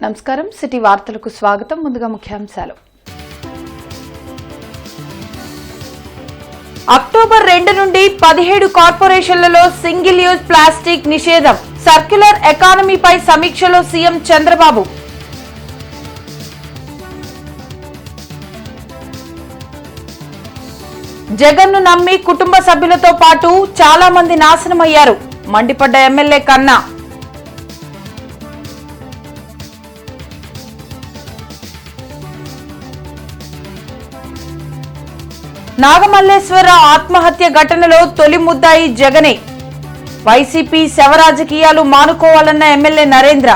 నమస్కారం సిటీ వార్తలకు స్వాగతం. ముందుగా ముఖ్యాంశాలు. అక్టోబర్ 2 నుండి 17 కార్పొరేషన్లలో సింగిల్ యూజ్ ప్లాస్టిక్ నిషేధం. సర్క్యులర్ ఎకానమీపై సమీక్షలో సీఎం చంద్రబాబు. జగన్ను నమ్మి కుటుంబ సభ్యులతో పాటు చాలా మంది నాశనమయ్యారు. మండిపడ్డ ఎమ్మెల్యే కన్నా. నాగమల్లేశ్వరరావు ఆత్మహత్య ఘటనలో తొలి ముద్దాయి జగనే. వైసీపీ శవరాజకీయాలు మానుకోవాలన్న ఎమ్మెల్యే నరేంద్ర.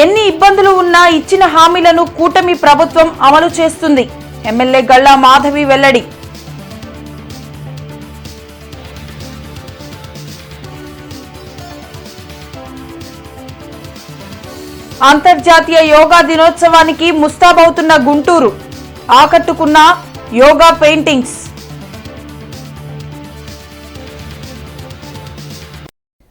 ఎన్ని ఇబ్బందులు ఉన్నా ఇచ్చిన హామీలను కూటమి ప్రభుత్వం అమలు చేస్తుంది. ఎమ్మెల్యే గల్లా మాధవి వెల్లడి. అంతర్జాతీయ యోగా దినోత్సవానికి ముస్తాబవుతున్న గుంటూరు. ఆకట్టుకున్న యోగా పెయింటింగ్స్.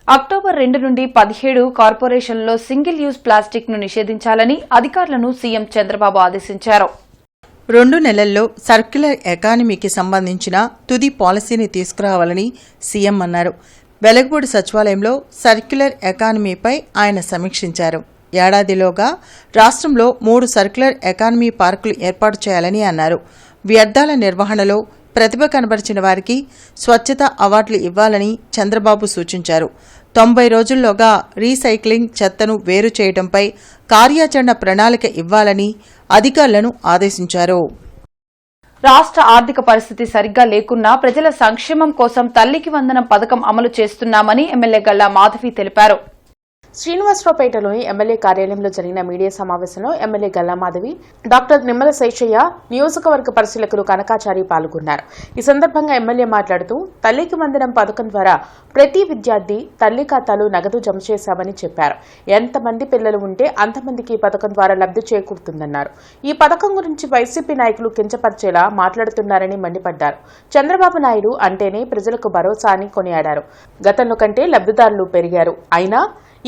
అక్టోబర్ 2 నుండి 17 కార్పొరేషన్లలో సింగిల్ యూజ్ ప్లాస్టిక్ ను నిషేధించాలని అధికారులను సీఎం చంద్రబాబు ఆదేశించారు. 2 నెలల్లో సర్క్యులర్ ఎకానమీకి సంబంధించిన తుది పాలసీని తీసుకురావాలని సీఎం అన్నారు. వెలగపూడి సచివాలయంలో సర్క్యులర్ ఎకానమీపై ఆయన సమీక్షించారు. ఏడాదిలోగా రాష్ట్రంలో 3 సర్క్యులర్ ఎకానమీ పార్కులు ఏర్పాటు చేయాలని అన్నారు. వ్యర్థాల నిర్వహణలో ప్రతిభ కనబరిచిన వారికి స్వచ్ఛత అవార్డులు ఇవ్వాలని చంద్రబాబు సూచించారు. 90 రోజుల్లోగా రీసైక్లింగ్ చెత్తను వేరు చేయడంపై కార్యాచరణ ప్రణాళిక ఇవ్వాలని అధికారులను ఆదేశించారు. రాష్ట్ర ఆర్థిక పరిస్థితి సరిగ్గా లేకున్నా ప్రజల సంక్షేమం కోసం తల్లికి వందనం పథకం అమలు చేస్తున్నామని ఎమ్మెల్యే గల్లా మాధవి తెలిపారు. శ్రీనివాసరావుపేటలోని ఎమ్మెల్యే కార్యాలయంలో జరిగిన మీడియా సమావేశంలో ఎమ్మెల్యే గల్లా మాధవి, డాక్టర్ నిమ్మల శేషయ్య, నియోజకవర్గ పరిశీలకులు కనకాచారి పాల్గొన్నారు. ఈ సందర్భంగా ఎమ్మెల్యే మాట్లాడుతూ తల్లికి వందనం పథకం ద్వారా ప్రతి విద్యార్థి తల్లి ఖాతాలో నగదు జమ చేశామని చెప్పారు. ఎంతమంది పిల్లలు ఉంటే అంతమందికి ఈ పథకం ద్వారా లబ్ధి చేకూరుతుందన్నారు. ఈ పథకం గురించి వైసీపీ నాయకులు కించపరిచేలా మాట్లాడుతున్నారని మండిపడ్డారు. చంద్రబాబు నాయుడు అంటేనే ప్రజలకు భరోసా అని కొనియాడారు. గతంలో కంటే లబ్ధిదారులు పెరిగారు, అయినా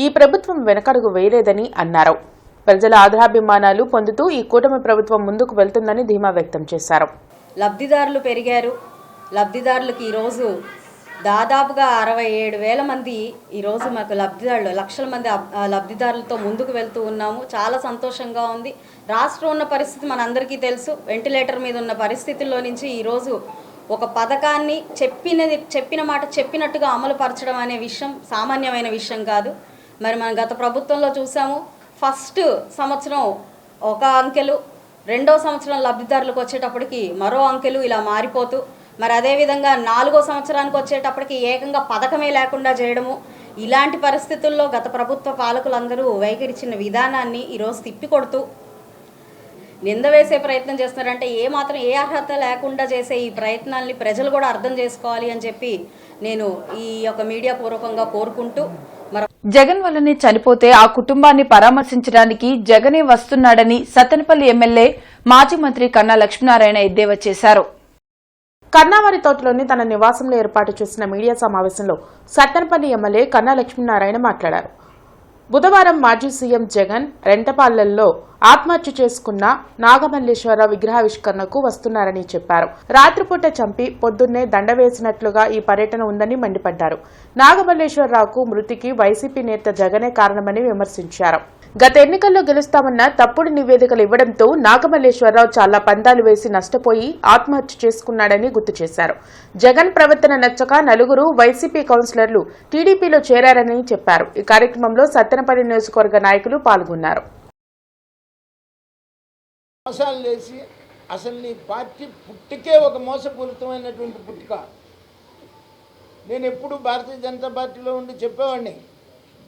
ఈ ప్రభుత్వం వెనకడుగు వేయలేదని అన్నారు. ప్రజల ఆదరాభిమానాలు పొందుతూ ఈ కూటమి ప్రభుత్వం ముందుకు వెళ్తుందని ధీమా వ్యక్తం చేశారు. లబ్ధిదారులు పెరిగారు. లబ్ధిదారులకు ఈరోజు దాదాపుగా 67,000 మంది ఈరోజు మాకు లబ్ధిదారులు, లక్షల మంది లబ్ధిదారులతో ముందుకు వెళ్తూ ఉన్నాము. చాలా సంతోషంగా ఉంది. రాష్ట్రం ఉన్న పరిస్థితి మనందరికీ తెలుసు. వెంటిలేటర్ మీద ఉన్న పరిస్థితుల్లో నుంచి ఈరోజు ఒక పథకాన్ని చెప్పిన మాట చెప్పినట్టుగా అమలు పరచడం అనే విషయం సామాన్యమైన విషయం కాదు. మరి మనం గత ప్రభుత్వంలో చూసాము. ఫస్ట్ సంవత్సరం ఒక అంకెలు, రెండో సంవత్సరం లబ్ధిదారులకు వచ్చేటప్పటికి మరో అంకెలు ఇలా మారిపోతూ, మరి అదేవిధంగా 4వ సంవత్సరానికి వచ్చేటప్పటికి ఏకంగా పథకమే లేకుండా చేయడము, ఇలాంటి పరిస్థితుల్లో గత ప్రభుత్వ పాలకులందరూ వైఖరిచిన విధానాన్ని ఈరోజు తిప్పికొడుతూ నింద వేసే ప్రయత్నం చేస్తున్నారంటే ఏ అర్హత లేకుండా చేసే ఈ ప్రయత్నాల్ని ప్రజలు కూడా అర్థం చేసుకోవాలి అని చెప్పి నేను ఈ యొక్క మీడియా పూర్వకంగా కోరుకుంటూ, జగన్ వల్లనే చనిపోతే ఆ కుటుంబాన్ని పరామర్శించడానికి జగనే వస్తున్నాడని సత్తెనపల్లి ఎమ్మెల్యే మాజీ మంత్రి కన్నా లక్ష్మీనారాయణ ఎద్దేవా చేశారు. కన్నావారి తోటలోని తన నివాసంలో ఏర్పాటు చేసిన మీడియా సమావేశంలో సత్తెనపల్లి ఎమ్మెల్యే కన్నా లక్ష్మీనారాయణ మాట్లాడారు. బుధవారం మాజీ సీఎం జగన్ రెంటపాళ్లలో ఆత్మహత్య చేసుకున్న నాగమల్లేశ్వరరావు విగ్రహావిష్కరణకు వస్తున్నారని చెప్పారు. రాత్రిపూట చంపి పొద్దున్నే దండ వేసినట్లుగా ఈ పర్యటన ఉందని మండిపడ్డారు. నాగమల్లేశ్వరరావుకు మృతికి వైసీపీ నేత జగనే కారణమని విమర్శించారు. గత ఎన్నికల్లో గెలుస్తామన్న తప్పుడు నివేదికలు ఇవ్వడంతో నాగమల్లేశ్వరరావు చాలా పందాలు వేసి నష్టపోయి ఆత్మహత్య చేసుకున్నాడని గుర్తు చేశారు. జగన్ ప్రవర్తన నచ్చక నలుగురు వైసీపీ కౌన్సిలర్లు టీడీపీలో చేరారని చెప్పారు. ఈ కార్యక్రమంలో సత్తెనపల్లి నియోజకవర్గ నాయకులు పాల్గొన్నారు. అసలు నీ పార్టీ పుట్టికే ఒక మోసపూరితమైనటువంటి పుట్టుక. నేను ఎప్పుడు భారతీయ జనతా పార్టీలో ఉండి చెప్పేవాడిని,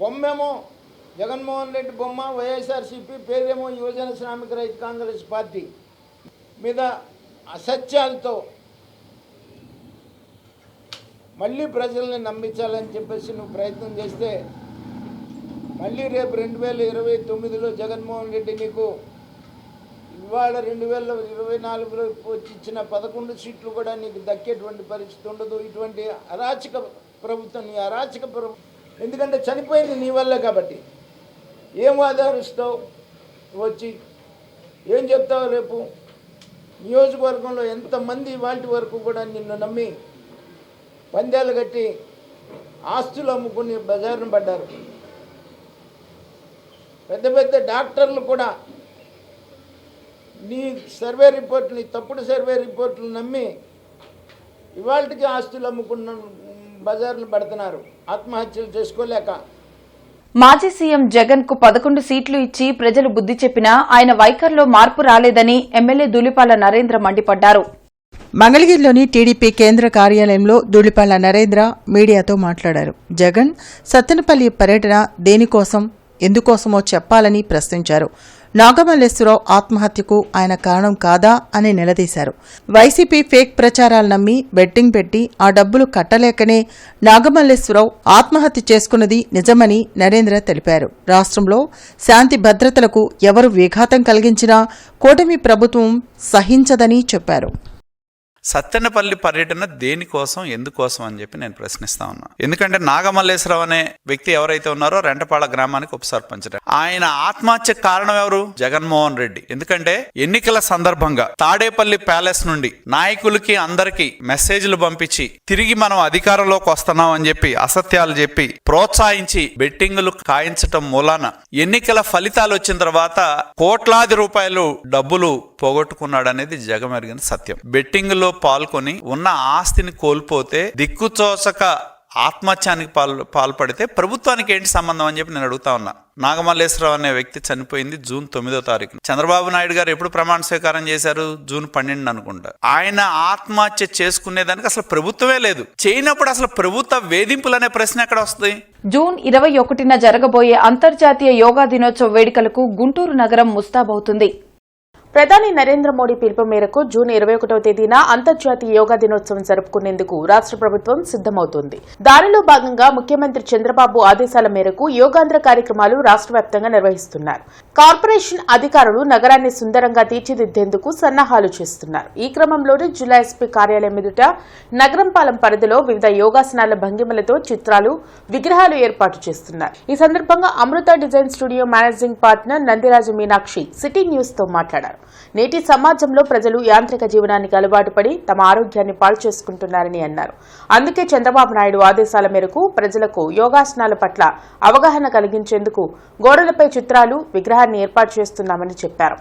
బొమ్మేమో జగన్మోహన్ రెడ్డి బొమ్మ, వైఎస్ఆర్సీపీ పేరేమో యువజన శ్రామిక రైతు కాంగ్రెస్ పార్టీ మీద అసత్యాలతో మళ్ళీ ప్రజల్ని నమ్మించాలని చెప్పేసి నువ్వు ప్రయత్నం చేస్తే మళ్ళీ రేపు 2029లో జగన్మోహన్ రెడ్డి నీకు ఇవాళ 2024లో వచ్చి ఇచ్చిన 11 సీట్లు కూడా నీకు దక్కేటువంటి పరిస్థితి ఉండదు. ఇటువంటి అరాచక ప్రభుత్వం, నీ అరాచక ప్రభుత్వం, ఎందుకంటే చనిపోయింది నీ వల్లే కాబట్టి. ఏం ఆధారిస్తావు వచ్చి, ఏం చెప్తావు రేపు? నియోజకవర్గంలో ఎంతమంది వాటి వరకు కూడా నిన్ను నమ్మి పందాలు కట్టి ఆస్తులు అమ్ముకుని బజారును పడ్డారు. పెద్ద పెద్ద డాక్టర్లు కూడా నీ సర్వే రిపోర్టులు, తప్పుడు సర్వే రిపోర్టులు నమ్మి ఇవాళకి ఆస్తులు అమ్ముకున్న బజార్లు పడుతున్నారు ఆత్మహత్యలు చేసుకోలేక. మాజీ సీఎం జగన్ కు 11 సీట్లు ఇచ్చి ప్రజలు బుద్ధి చెప్పినా ఆయన వైఖరిలో మార్పు రాలేదని ఎమ్మెల్యే ధూళిపాల నరేంద్ర మండిపడ్డారు. మంగళగిరిలోని టీడీపీ కేంద్ర కార్యాలయంలో ధూళిపాల నరేంద్ర మీడియాతో మాట్లాడారు. జగన్ సత్తెనపల్లి పర్యటన దేనికోసం, ఎందుకోసమో చెప్పాలని ప్రశ్నించారు. నాగమల్లేశ్వరరావు ఆత్మహత్యకు ఆయన కారణం కాదా అని నిలదీశారు. వైసీపీ ఫేక్ ప్రచారాలు నమ్మి బెట్టింగ్ పెట్టి ఆ డబ్బులు కట్టలేకనే నాగమల్లేశ్వరరావు ఆత్మహత్య చేసుకున్నది నిజమని నరేంద్ర తెలిపారు. రాష్ట్రంలో శాంతి భద్రతలకు ఎవరు విఘాతం కలిగించినా కూటమి ప్రభుత్వం సహించదని చెప్పారు. సత్తెనపల్లి పర్యటన దేనికోసం, ఎందుకోసం అని చెప్పి నేను ప్రశ్నిస్తా ఉన్నా. ఎందుకంటే నాగమల్లేశ్వరరావు అనే వ్యక్తి ఎవరైతే ఉన్నారో రెంటపాళ గ్రామానికి ఉప సర్పంచ్, ఆయన ఆత్మహత్య కారణం ఎవరు? జగన్మోహన్ రెడ్డి. ఎందుకంటే ఎన్నికల సందర్భంగా తాడేపల్లి ప్యాలెస్ నుండి నాయకులకి అందరికి మెసేజ్లు పంపించి తిరిగి మనం అధికారంలోకి వస్తున్నాం అని చెప్పి అసత్యాలు చెప్పి ప్రోత్సహించి బెట్టింగులు కాయించటం మూలాన ఎన్నికల ఫలితాలు వచ్చిన తర్వాత కోట్లాది రూపాయలు డబ్బులు పోగొట్టుకున్నాడనేది జగమెరిగిన సత్యం. బెట్టింగ్ లో పాల్గొని ఉన్న ఆస్తిని కోల్పోతే దిక్కుచోచక ఆత్మహత్యానికి పాల్పడితే ప్రభుత్వానికి ఏంటి సంబంధం అని చెప్పి నేను అడుగుతా ఉన్నా. నాగమల్లేశ్వరరావు అనే వ్యక్తి చనిపోయింది జూన్ 9వ తారీఖు. చంద్రబాబు నాయుడు గారు ఎప్పుడు ప్రమాణ స్వీకారం చేశారు? జూన్ 12 అనుకుంటా. ఆయన ఆత్మహత్య చేసుకునేదానికి అసలు ప్రభుత్వమే లేదు. చేయనప్పుడు అసలు ప్రభుత్వ వేధింపులు అనే ప్రశ్న ఎక్కడ వస్తుంది? జూన్ 21న జరగబోయే అంతర్జాతీయ యోగా దినోత్సవ వేడుకలకు గుంటూరు నగరం ముస్తాబవుతుంది. ప్రధాని నరేంద్ర మోడీ పిలుపు మేరకు జూన్ 21వ తేదీన అంతర్జాతీయ యోగా దినోత్సవం జరుపుకునేందుకు రాష్ట్ర ప్రభుత్వం సిద్దమవుతోంది. దానిలో భాగంగా ముఖ్యమంత్రి చంద్రబాబు ఆదేశాల మేరకు యోగాంధ్ర కార్యక్రమాలు రాష్ట్ర వ్యాప్తంగా నిర్వహిస్తున్నారు. కార్పొరేషన్ అధికారులు నగరాన్ని సుందరంగా తీర్చిదిద్దేందుకు సన్నాహాలు చేస్తున్నారు. ఈ క్రమంలోనే జిల్లా ఎస్పీ కార్యాలయం ఎదుట నగరంపాలెం పరిధిలో వివిధ యోగాసనాల భంగిమలతో చిత్రాలు, విగ్రహాలు ఏర్పాటు చేస్తున్నారు. ఈ సందర్భంగా Amrutha design studio managing partner Nandiraju Meenakshi city news తో మాట్లాడారు. నేటి సమాజంలో ప్రజలు యాంత్రిక జీవనానికి అలవాటు పడి తమ ఆరోగ్యాన్ని పాడు చేసుకుంటున్నారని అన్నారు. అందుకే చంద్రబాబు నాయుడు ఆదేశాల మేరకు ప్రజలకు యోగాసనాల పట్ల అవగాహన కలిగించేందుకు గోడలపై చిత్రాలు, విగ్రహాన్ని ఏర్పాటు చేస్తున్నామని చెప్పారు.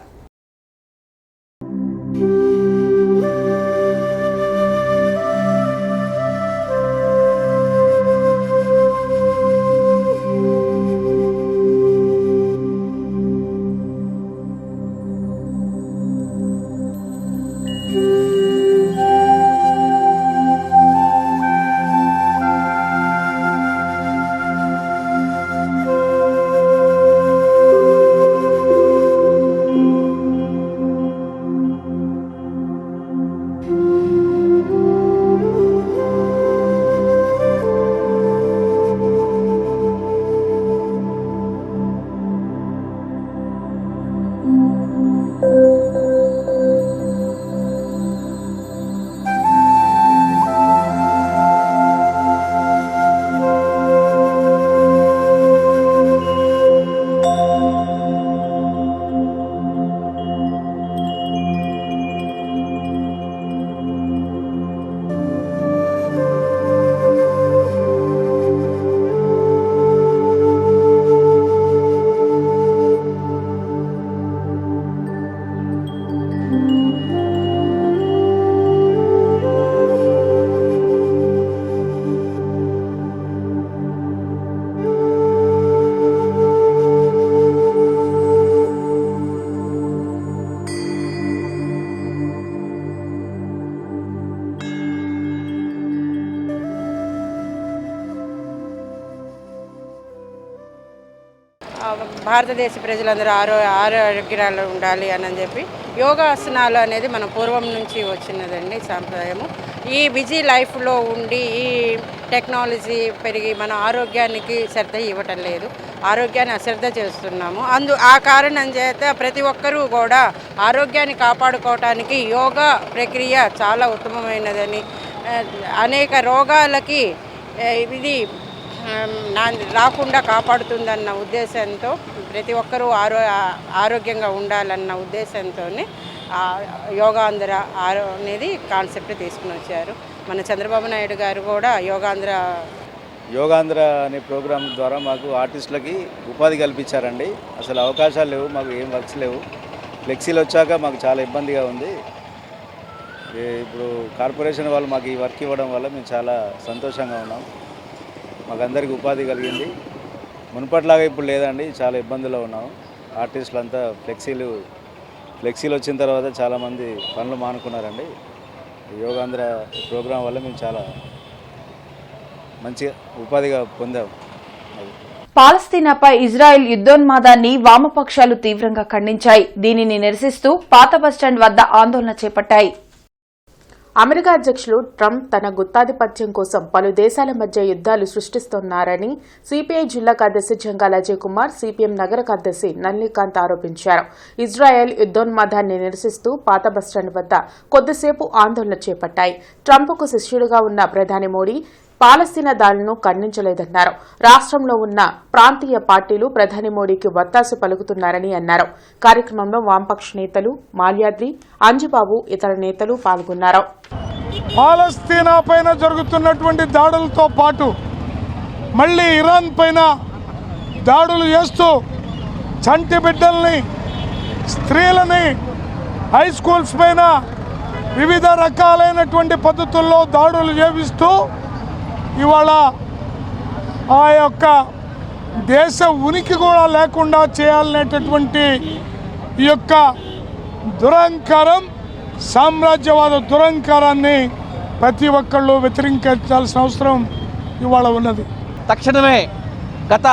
భారతదేశ ప్రజలందరూ ఆరోగ్యాలు ఉండాలి అని చెప్పి యోగాసనాలు అనేది మన పూర్వం నుంచి వచ్చినదండి సాంప్రదాయము. ఈ బిజీ లైఫ్లో ఉండి ఈ టెక్నాలజీ పెరిగి మన ఆరోగ్యానికి శ్రద్ధ ఇవ్వటం లేదు, ఆరోగ్యాన్ని అశ్రద్ధ చేస్తున్నాము. ఆ కారణం చేత ప్రతి ఒక్కరూ కూడా ఆరోగ్యాన్ని కాపాడుకోవటానికి యోగా ప్రక్రియ చాలా ఉత్తమమైనదని, అనేక రోగాలకి ఇది రాకుండా కాపాడుతుందన్న ఉద్దేశంతో ప్రతి ఒక్కరూ ఆరోగ్యంగా ఉండాలన్న ఉద్దేశంతో యోగాంధ్ర అనేది కాన్సెప్ట్ తీసుకుని వచ్చారు. మన చంద్రబాబు నాయుడు గారు కూడా యోగాంధ్ర అనే ప్రోగ్రాం ద్వారా మాకు ఆర్టిస్టులకి ఉపాధి కల్పించారండి. అసలు అవకాశాలు లేవు, మాకు ఏం వర్క్స్ లేవు. ఫ్లెక్సీలు వచ్చాక మాకు చాలా ఇబ్బందిగా ఉంది. ఇప్పుడు కార్పొరేషన్ వాళ్ళు మాకు ఈ వర్క్ ఇవ్వడం వల్ల మేము చాలా సంతోషంగా ఉన్నాం. మాకు అందరికీ ఉపాధి కలిగింది. మునుపట్లాగా ఇప్పుడు లేదండి, చాలా ఇబ్బందుల్లో ఉన్నాము. ఆర్టిస్టులు అంతా ఫ్లెక్సీలు వచ్చిన తర్వాత చాలామంది పనులు మానుకున్నారండి. యోగాంధ్ర ప్రోగ్రాం వల్ల మేము చాలా మంచిగా ఉపాధిగా పొందాము. పాలస్తీనాపై ఇజ్రాయెల్ యుద్ధోన్మాదాన్ని వామపక్షాలు తీవ్రంగా ఖండించాయి. దీనిని నిరసిస్తూ పాత బస్టాండ్ వద్ద ఆందోళన చేపట్టాయి. అమెరికా అధ్యక్షులు ట్రంప్ తన గుత్తాధిపత్యం కోసం పలు దేశాల మధ్య యుద్ధాలు సృష్టిస్తున్నారని సిపిఐ జిల్లా కార్యదర్శి జంగాల అజయ్ కుమార్, సిపిఎం నగర కార్యదర్శి నళినీకాంత్ ఆరోపించారు. ఇజ్రాయెల్ యుద్ధోన్మాదాన్ని నిరసిస్తూ పాత బస్టాండ్ వద్ద కొద్దిసేపు ఆందోళన చేపట్టాయి. ట్రంప్కు శిష్యుడిగా ఉన్న ప్రధాని మోడీ పాలస్తీనా దాడులను ఖండించలేదన్నారు. రాష్ట్రంలో ఉన్న ప్రాంతీయ పార్టీలు ప్రధాని మోడీకి వత్తాసు పలుకుతున్నారని అన్నారు. కార్యక్రమంలో వామపక్ష నేతలు మాల్యాద్రి, అంజుబాబు, ఇతర నేతలు పాల్గొన్నారు. పాలస్తీనా పైన జరుగుతున్నటువంటి దాడులతో పాటు మళ్ళీ ఇరాన్ పైన దాడులు చేస్తూ చంటి బిడ్డల్ని, స్త్రీలని, హై స్కూల్స్ పైన వివిధ రకాలైనటువంటి పద్ధతుల్లో దాడులు చేపిస్తూ ఇవాళ ఆ యొక్క దేశ ఉనికి కూడా లేకుండా చేయాలనేటటువంటి ఈ యొక్క దురహంకారం, సామ్రాజ్యవాద దురహంకారాన్ని ప్రతి ఒక్కళ్ళు వ్యతిరేకించాల్సిన అవసరం ఇవాళ ఉన్నది. తక్షణమే గత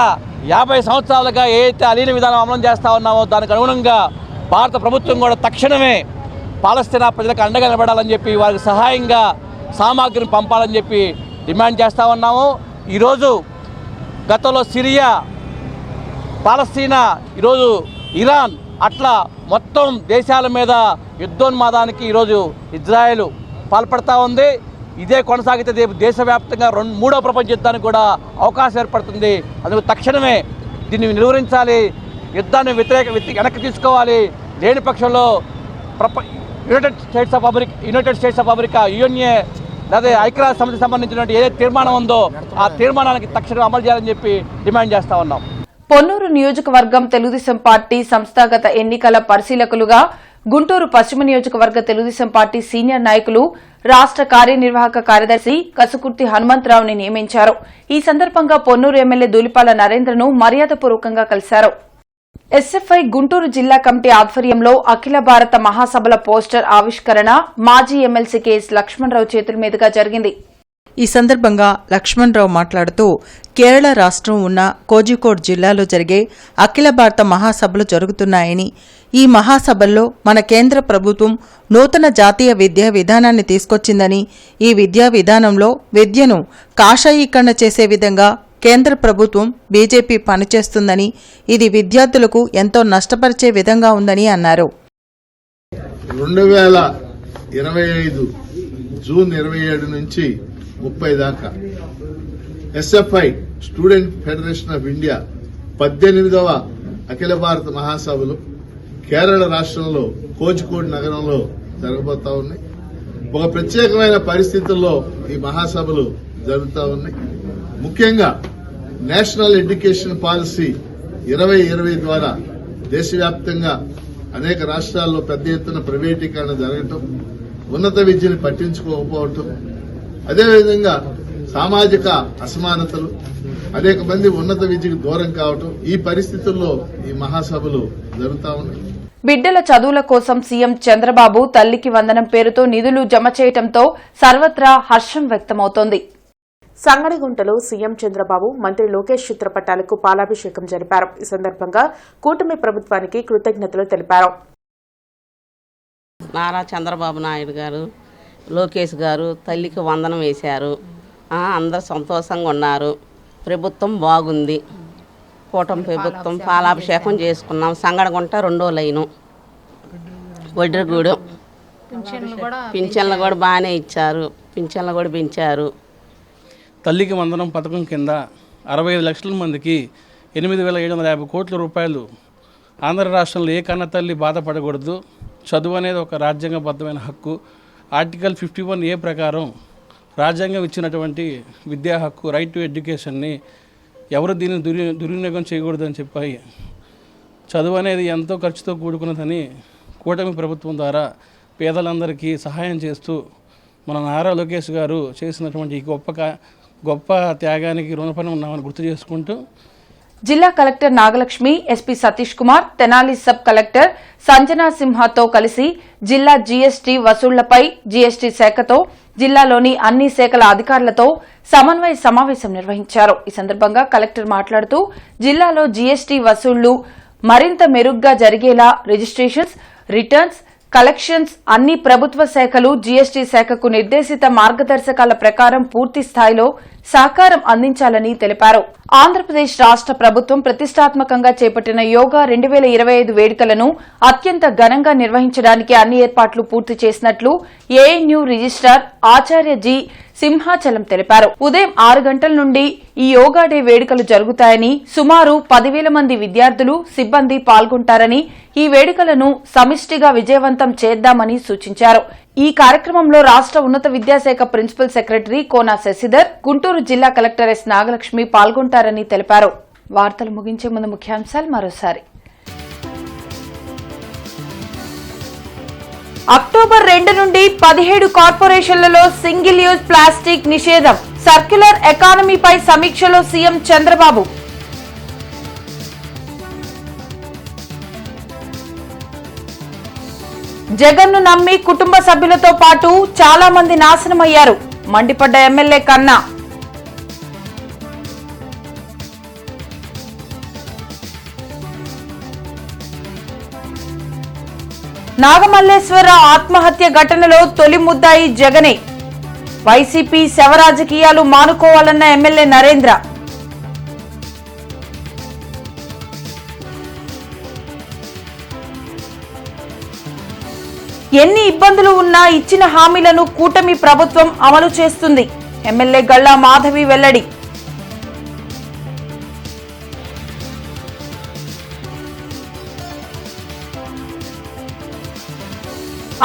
50 సంవత్సరాలుగా ఏదైతే అలీన విధానం అమలు చేస్తూ ఉన్నామో దానికి అనుగుణంగా భారత ప్రభుత్వం కూడా తక్షణమే పాలస్తీనా ప్రజలకు అండగా నిలబడాలని చెప్పి వారికి సహాయంగా సామాగ్రిని పంపాలని చెప్పి డిమాండ్ చేస్తూ ఉన్నాము. ఈరోజు గతంలో సిరియా, పాలస్తీనా, ఈరోజు ఇరాన్, అట్లా మొత్తం దేశాల మీద యుద్ధోన్మాదానికి ఈరోజు ఇజ్రాయెల్ పాల్పడతా ఉంది. ఇదే కొనసాగితే దేశవ్యాప్తంగా మూడో ప్రపంచ యుద్ధానికి కూడా అవకాశం ఏర్పడుతుంది. అందుకు తక్షణమే దీన్ని నిలువరించాలి, యుద్ధాన్ని వెనక్కి తీసుకోవాలి. లేని పక్షంలో United states of America UNA లేదా ఐక్యరాజ్య సమితికి సంబంధించినటువంటి ఏదైతే తీర్మానం ఉందో ఆ తీర్మానానికి తక్షణం అమలు చేయాలని చెప్పి డిమాండ్ చేస్తా ఉన్నాం. పొన్నూరు నియోజకవర్గం తెలుగుదేశం పార్టీ సంస్థాగత ఎన్నికల పరిశీలకులుగా గుంటూరు పశ్చిమ నియోజకవర్గ తెలుగుదేశం పార్టీ సీనియర్ నాయకులు రాష్ట్ర కార్యనిర్వాహక కార్యదర్శి కసుకుర్తి హనుమంతరావుని నియమించారు. ఈ సందర్భంగా పొన్నూరు ఎమ్మెల్యే దూలిపాల నరేంద్రను మర్యాదపూర్వకంగా కలిశారు. ఎస్ఎఫ్ఐ గుంటూరు జిల్లా కమిటీ ఆధ్వర్యంలో అఖిల భారత మహాసభల పోస్టర్ ఆవిష్కరణ మాజీ ఎమ్మెల్సీ కెఎస్ లక్ష్మణరావు చేతుల మీదుగా జరిగింది. ఈ సందర్భంగా లక్ష్మణరావు మాట్లాడుతూ కేరళ రాష్ట్రం ఉన్న కోజికోడ్ జిల్లాలో జరిగే అఖిల భారత మహాసభలు జరుగుతున్నాయని, ఈ మహాసభల్లో మన కేంద్ర ప్రభుత్వం నూతన జాతీయ విద్యా విధానాన్ని తీసుకొచ్చిందని, ఈ విద్యా విధానంలో విద్యను కాషాయీకరణ చేసే విధంగా కేంద్ర ప్రభుత్వం బీజేపీ పనిచేస్తుందని, ఇది విద్యార్థులకు ఎంతో నష్టపరిచే విధంగా ఉందని అన్నారు. 2025 జూన్ 27 నుంచి 30 దాకా SFI student federation of India 18వ అఖిల భారత మహాసభలు కేరళ రాష్ట్రంలో కోజికోడ్ నగరంలో జరగబోతా ఉన్నాయి. ఒక ప్రత్యేకమైన పరిస్థితుల్లో ఈ మహాసభలు జరుగుతూ ఉన్నాయి. ముఖ్యంగా నేషనల్ ఎడ్యుకేషన్ పాలసీ 2020 ద్వారా దేశవ్యాప్తంగా అనేక రాష్ట్రాల్లో పెద్ద ఎత్తున ప్రైవేటీకరణ జరగటం, ఉన్నత విద్యను పట్టించుకోకపోవటం, అదేవిధంగా సామాజిక అసమానతలు, అనేక మంది ఉన్నత విద్యకు దూరం కావటం, ఈ పరిస్థితుల్లో ఈ మహాసభలు జరుగుతూ ఉన్నాయి. బిడ్డల చదువుల కోసం సీఎం చంద్రబాబు తల్లికి వందనం పేరుతో నిధులు జమ చేయడంతో సర్వత్రా హర్షం వ్యక్తమవుతోంది. సంగడిగుంటలో సీఎం చంద్రబాబు, మంత్రి లోకేష్ చిత్రపటాలకు పాలాభిషేకం జరిపారు. ఈ సందర్భంగా కూటమి ప్రభుత్వానికి కృతజ్ఞతలు తెలిపారు. నారా చంద్రబాబు నాయుడు గారు, లోకేష్ గారు తల్లికి వందనం వేశారు. అందరు సంతోషంగా ఉన్నారు. ప్రభుత్వం బాగుంది. కూటమి ప్రభుత్వం పాలాభిషేకం చేసుకున్నాం. సంగడగుంట 2వ లైను, వడ్రగూడెం పింఛన్లు కూడా బాగానే ఇచ్చారు. పింఛన్లు కూడా పెంచారు. తల్లికి వందనం పథకం కింద 65 లక్షల మందికి 8,750 కోట్ల రూపాయలు. ఆంధ్ర రాష్ట్రంలో ఏ కన్న తల్లి బాధపడకూడదు. చదువు అనేది ఒక రాజ్యాంగబద్ధమైన హక్కు. ఆర్టికల్ 51A ప్రకారం రాజ్యాంగం ఇచ్చినటువంటి విద్యా హక్కు, రైట్ టు ఎడ్యుకేషన్ని ఎవరు దీన్ని దుర్వినియోగం చేయకూడదని చెప్పి చదువు అనేది ఎంతో ఖర్చుతో కూడుకున్నదని కూటమి ప్రభుత్వం ద్వారా పేదలందరికీ సహాయం చేస్తూ మన నారా లోకేష్ గారు చేసినటువంటి గొప్ప త్యాగానికి రుణపడి ఉన్నామని గుర్తు చేసుకుంటూ జిల్లా collector Nagalakshmi, SP Satish Kumar, Tenali sub collector Sanjana సింహతో కలిసి జిల్లా జీఎస్టీ వసూళ్లపై జీఎస్టీ శాఖతో జిల్లాలోని అన్ని శాఖల అధికారులతో సమన్వయ సమావేశం నిర్వహించారు. ఈ సందర్భంగా కలెక్టర్ మాట్లాడుతూ జిల్లాలో జీఎస్టీ వసూళ్లు మరింత మెరుగ్గా జరిగేలా రిజిస్ట్రేషన్స్, రిటర్న్స్, కలెక్షన్స్ అన్ని ప్రభుత్వ శాఖలు జీఎస్టీ శాఖకు నిర్దేశిత మార్గదర్శకాల ప్రకారం పూర్తి స్థాయిలో సహకారం అందించాలని తెలిపారు. ఆంధ్రప్రదేశ్ రాష్ట ప్రభుత్వం ప్రతిష్టాత్మకంగా చేపట్టిన యోగా 2025 వేడుకలను అత్యంత ఘనంగా నిర్వహించడానికి అన్ని ఏర్పాట్లు పూర్తి చేసినట్లు ఏఎన్యూ రిజిస్ట్రార్ ఆచార్య జి సింహాచలం తెలిపారు. ఉదయం 6 గంటల నుండి ఈ యోగా డే వేడుకలు జరుగుతాయని, సుమారు 10,000 మంది విద్యార్థులు, సిబ్బంది పాల్గొంటారని, ఈ వేడుకలను సమిష్టిగా విజయవంతం చేద్దామని సూచించారు. ఈ కార్యక్రమంలో రాష్ట ఉన్నత విద్యాశాఖ ప్రిన్సిపల్ సెక్రటరీ కోనా శశిధర్, గుంటూరు జిల్లా కలెక్టర్ ఎస్ నాగలక్ష్మి పాల్గొంటారని తెలిపారు. వార్తలు ముగించే ముందు ముఖ్యాంశాలు మరోసారి. అక్టోబర్ 2 నుండి 17 కార్పొరేషన్లలో సింగిల్ యూజ్ ప్లాస్టిక్ నిషేధం. సర్క్యులర్ ఎకానమీపై సమీక్షలో సీఎం చంద్రబాబు. జగన్ను నమ్మి కుటుంబ సభ్యులతో పాటు చాలా మంది నాశనమయ్యారు. మండిపడ్డ ఎమ్మెల్యే కన్నా. నాగమల్లేశ్వరరావు ఆత్మహత్య ఘటనలో తొలి ముద్దాయి జగనే. వైసీపీ శవరాజకీయాలు మానుకోవాలన్న ఎమ్మెల్యే నరేంద్ర. ఎన్ని ఇబ్బందులు ఉన్నా ఇచ్చిన హామీలను కూటమి ప్రభుత్వం అమలు చేస్తుంది. ఎమ్మెల్యే గల్లా మాధవి వెల్లడి.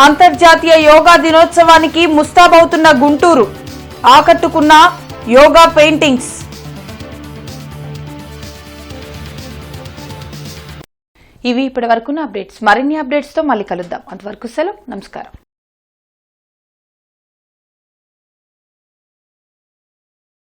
అంతర్జాతీయ యోగా దినోత్సవానికి ముస్తాబవుతున్న గుంటూరు. ఆకట్టుకున్న యోగా పెయింటింగ్స్. ఇవి ఇప్పటి వరకున్న అప్డేట్స్. మరిన్ని అప్డేట్స్ తో మళ్ళీ కలుద్దాం. అంతవరకు సెలవు. నమస్కారం.